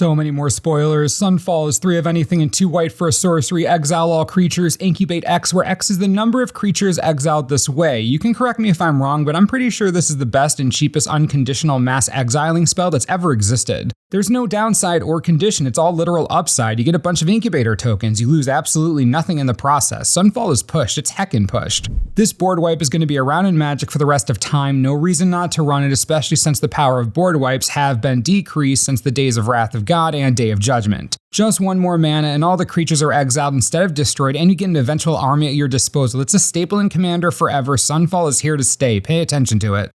So many more spoilers. Sunfall is 3 of anything and 2 white for a sorcery. Exile all creatures. Incubate X, where X is the number of creatures exiled this way. You can correct me if I'm wrong, but I'm pretty sure this is the best and cheapest unconditional mass exiling spell that's ever existed. There's no downside or condition, it's all literal upside. You get a bunch of incubator tokens, you lose absolutely nothing in the process. Sunfall is pushed, it's heckin' pushed. This board wipe is going to be around in Magic for the rest of time, no reason not to run it, especially since the power of board wipes have been decreased since the Days of Wrath of God and Day of Judgment. Just 1 more mana and all the creatures are exiled instead of destroyed, and you get an eventual army at your disposal. It's a staple in Commander forever. Sunfall is here to stay, pay attention to it.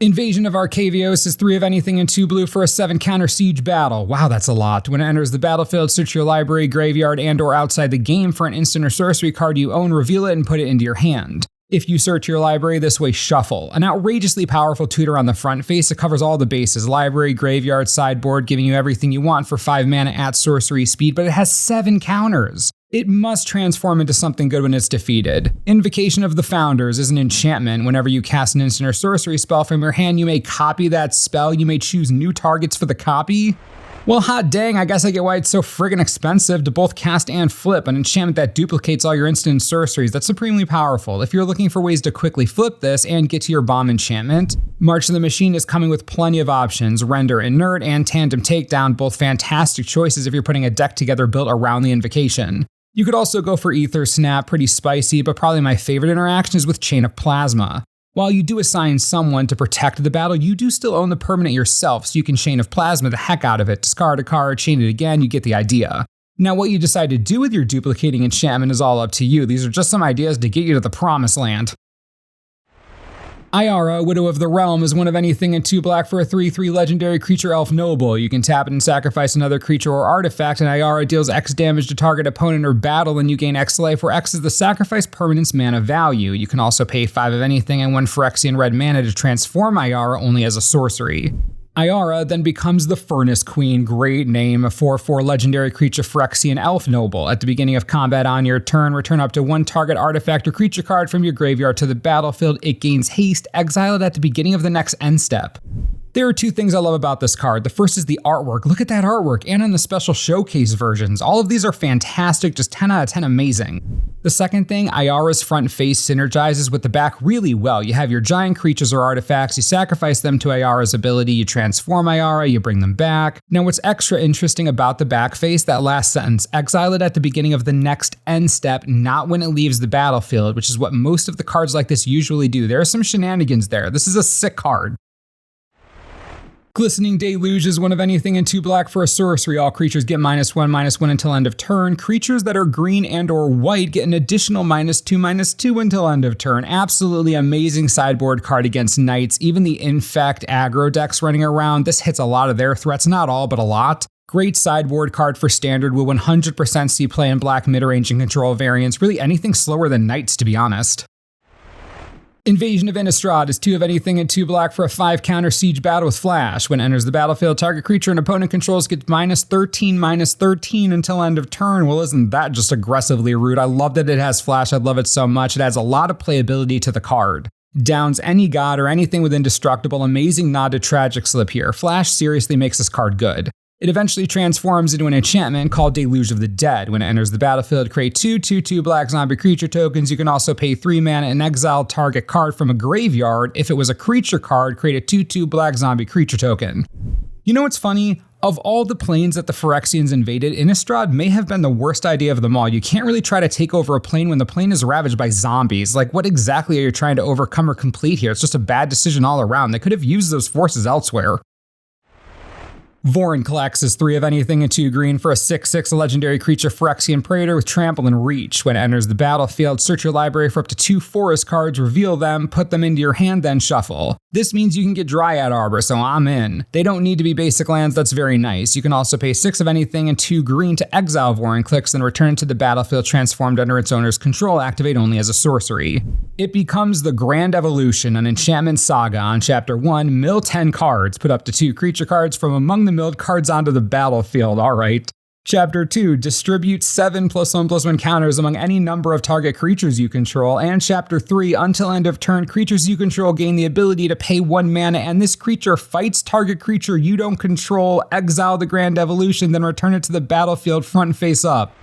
Invasion of Arcavios is 3 of anything and 2 blue for a 7 counter siege battle. Wow, that's a lot. When it enters the battlefield, search your library, graveyard, and or outside the game for an instant or sorcery card you own, reveal it, and put it into your hand. If you search your library this way, shuffle. An outrageously powerful tutor on the front face, it covers all the bases, library, graveyard, sideboard, giving you everything you want for 5 mana at sorcery speed, but it has 7 counters. It must transform into something good when it's defeated. Invocation of the Founders is an enchantment. Whenever you cast an instant or sorcery spell from your hand, you may copy that spell. You may choose new targets for the copy. Well, hot dang, I guess I get why it's so friggin' expensive to both cast and flip. An enchantment that duplicates all your instant sorceries, that's supremely powerful. If you're looking for ways to quickly flip this and get to your bomb enchantment, March of the Machine is coming with plenty of options. Render Inert and Tandem Takedown, both fantastic choices if you're putting a deck together built around the invocation. You could also go for Ether Snap, pretty spicy, but probably my favorite interaction is with Chain of Plasma. While you do assign someone to protect the battle, you do still own the permanent yourself, so you can Chain of Plasma the heck out of it, discard a card, chain it again, you get the idea. Now what you decide to do with your duplicating enchantment is all up to you. These are just some ideas to get you to the promised land. Ayara, Widow of the Realm, is 1 of anything and 2 black for a 3/3 legendary creature elf noble. You can tap it and sacrifice another creature or artifact, and Ayara deals X damage to target opponent or battle, and you gain X life, where X is the sacrifice permanent's mana value. You can also pay 5 of anything and 1 Phyrexian red mana to transform Ayara only as a sorcery. Ayara then becomes the Furnace Queen, great name, a 4/4 legendary creature Phyrexian elf noble. At the beginning of combat on your turn, return up to 1 target artifact or creature card from your graveyard to the battlefield. It gains haste, exile it at the beginning of the next end step. There are 2 things I love about this card. The first is the artwork. Look at that artwork, and in the special showcase versions. All of these are fantastic, just 10 out of 10 amazing. The second thing, Ayara's front face synergizes with the back really well. You have your giant creatures or artifacts, you sacrifice them to Ayara's ability, you transform Ayara, you bring them back. Now what's extra interesting about the back face, that last sentence, exile it at the beginning of the next end step, not when it leaves the battlefield, which is what most of the cards like this usually do. There are some shenanigans there. This is a sick card. Glistening Deluge is 1 of anything and 2 black for a sorcery. All creatures get -1/-1 until end of turn. Creatures that are green and or white get an additional -2/-2 until end of turn. Absolutely amazing sideboard card against knights. Even the Infect aggro decks running around, this hits a lot of their threats, not all, but a lot. Great sideboard card for standard, will 100% see play in black mid-range and control variants. Really anything slower than knights, to be honest. Invasion of Innistrad is 2 of anything and 2 black for a 5 counter siege battle with flash. When it enters the battlefield, target creature an opponent controls gets -13/-13 until end of turn. Well, isn't that just aggressively rude? I love that it has flash. I love it so much. It adds a lot of playability to the card. Downs any god or anything with indestructible. Amazing nod to Tragic Slip here. Flash seriously makes this card good. It eventually transforms into an enchantment called Deluge of the Dead. When it enters the battlefield, create 2/2 black zombie creature tokens. You can also pay 3 mana and exile target card from a graveyard. If it was a creature card, create a 2/2 black zombie creature token. You know what's funny? Of all the planes that the Phyrexians invaded, Innistrad may have been the worst idea of them all. You can't really try to take over a plane when the plane is ravaged by zombies. Like, what exactly are you trying to overcome or complete here? It's just a bad decision all around. They could have used those forces elsewhere. Vorinclex is 3 of anything and 2 green for a 6/6 legendary creature Phyrexian Praetor with Trample and Reach. When it enters the battlefield, search your library for up to 2 forest cards, reveal them, put them into your hand, then shuffle. This means you can get Dryad Arbor, so I'm in. They don't need to be basic lands, that's very nice. You can also pay 6 of anything and 2 green to exile Vorinclex, then return it to the battlefield transformed under its owner's control, activate only as a sorcery. It becomes the Grand Evolution, an enchantment saga. On Chapter 1, mill 10 cards, put up to 2 creature cards from among the milled cards onto the battlefield. Alright. Chapter 2, distribute 7+1/+1 counters among any number of target creatures you control. And Chapter 3, until end of turn, creatures you control gain the ability to pay 1 mana, and this creature fights target creature you don't control, exile the Grand Evolution, then return it to the battlefield front and face up.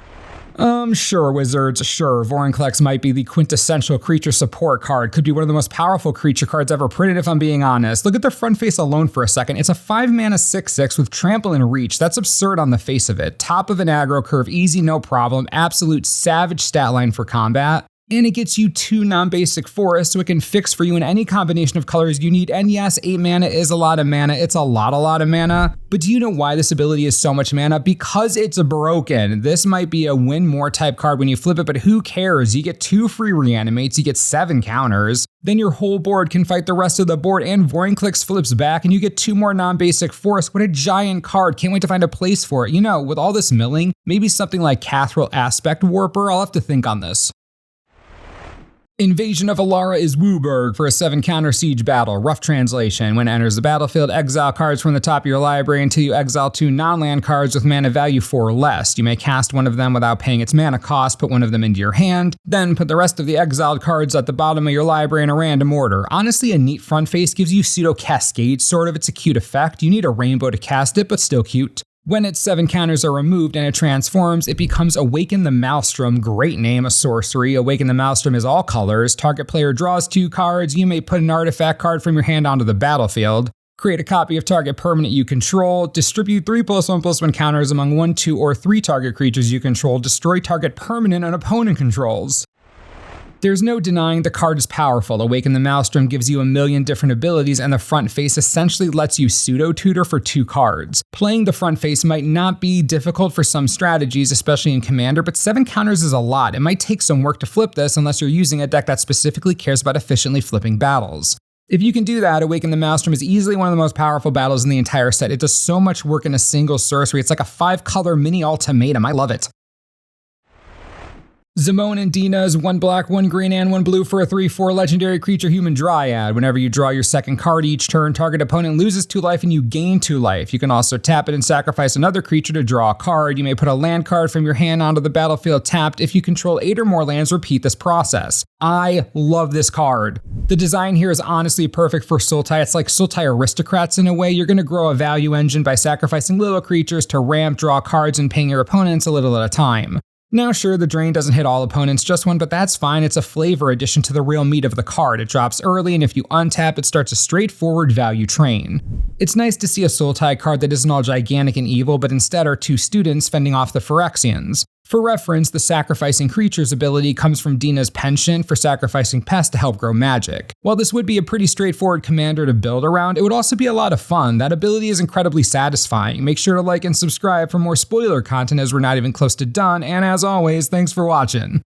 Sure, Wizards, sure. Vorinclex might be the quintessential creature support card. Could be one of the most powerful creature cards ever printed, if I'm being honest. Look at the front face alone for a second. It's a 5-mana 6/6 with trample and reach. That's absurd on the face of it. Top of an aggro curve, easy, no problem. Absolute savage stat line for combat. And it gets you 2 non-basic forests, so it can fix for you in any combination of colors you need. And yes, 8 mana is a lot of mana. It's a lot of mana. But do you know why this ability is so much mana? Because it's broken. This might be a win more type card when you flip it, but who cares? You get 2 free reanimates, you get 7 counters. Then your whole board can fight the rest of the board, and Vorinclex flips back, and you get 2 more non-basic forests. What a giant card. Can't wait to find a place for it. You know, with all this milling, maybe something like Cathril Aspect Warper. I'll have to think on this. Invasion of Alara is Wooburg for a 7-counter siege battle. Rough translation. When it enters the battlefield, exile cards from the top of your library until you exile 2 non-land cards with mana value 4 or less. You may cast one of them without paying its mana cost, put one of them into your hand, then put the rest of the exiled cards at the bottom of your library in a random order. Honestly, a neat front face gives you pseudo cascade, sort of. It's a cute effect. You need a rainbow to cast it, but still cute. When its 7 counters are removed and it transforms, it becomes Awaken the Maelstrom. Great name, a sorcery. Awaken the Maelstrom is all colors. Target player draws 2 cards. You may put an artifact card from your hand onto the battlefield. Create a copy of target permanent you control. Distribute 3+1/+1 counters among 1, 2, or 3 target creatures you control. Destroy target permanent an opponent controls. There's no denying the card is powerful. Awaken the Maelstrom gives you a million different abilities, and the front face essentially lets you pseudo-tutor for 2 cards. Playing the front face might not be difficult for some strategies, especially in Commander, but 7 counters is a lot. It might take some work to flip this unless you're using a deck that specifically cares about efficiently flipping battles. If you can do that, Awaken the Maelstrom is easily one of the most powerful battles in the entire set. It does so much work in a single sorcery. It's like a 5-color mini ultimatum. I love it. Simone and Dina is 1 black, 1 green, and 1 blue for a 3/4 legendary creature human dryad. Whenever you draw your second card each turn, target opponent loses 2 life and you gain 2 life. You can also tap it and sacrifice another creature to draw a card. You may put a land card from your hand onto the battlefield tapped. If you control 8 or more lands, repeat this process. I love this card. The design here is honestly perfect for Sultai. It's like Sultai Aristocrats in a way. You're going to grow a value engine by sacrificing little creatures to ramp, draw cards, and paying your opponents a little at a time. Now sure, the drain doesn't hit all opponents, just 1, but that's fine. It's a flavor addition to the real meat of the card. It drops early, and if you untap, it starts a straightforward value train. It's nice to see a Sultai card that isn't all gigantic and evil, but instead are 2 students fending off the Phyrexians. For reference, the Sacrificing Creatures ability comes from Dina's penchant for sacrificing pests to help grow magic. While this would be a pretty straightforward commander to build around, it would also be a lot of fun. That ability is incredibly satisfying. Make sure to like and subscribe for more spoiler content as we're not even close to done, and as always, thanks for watching.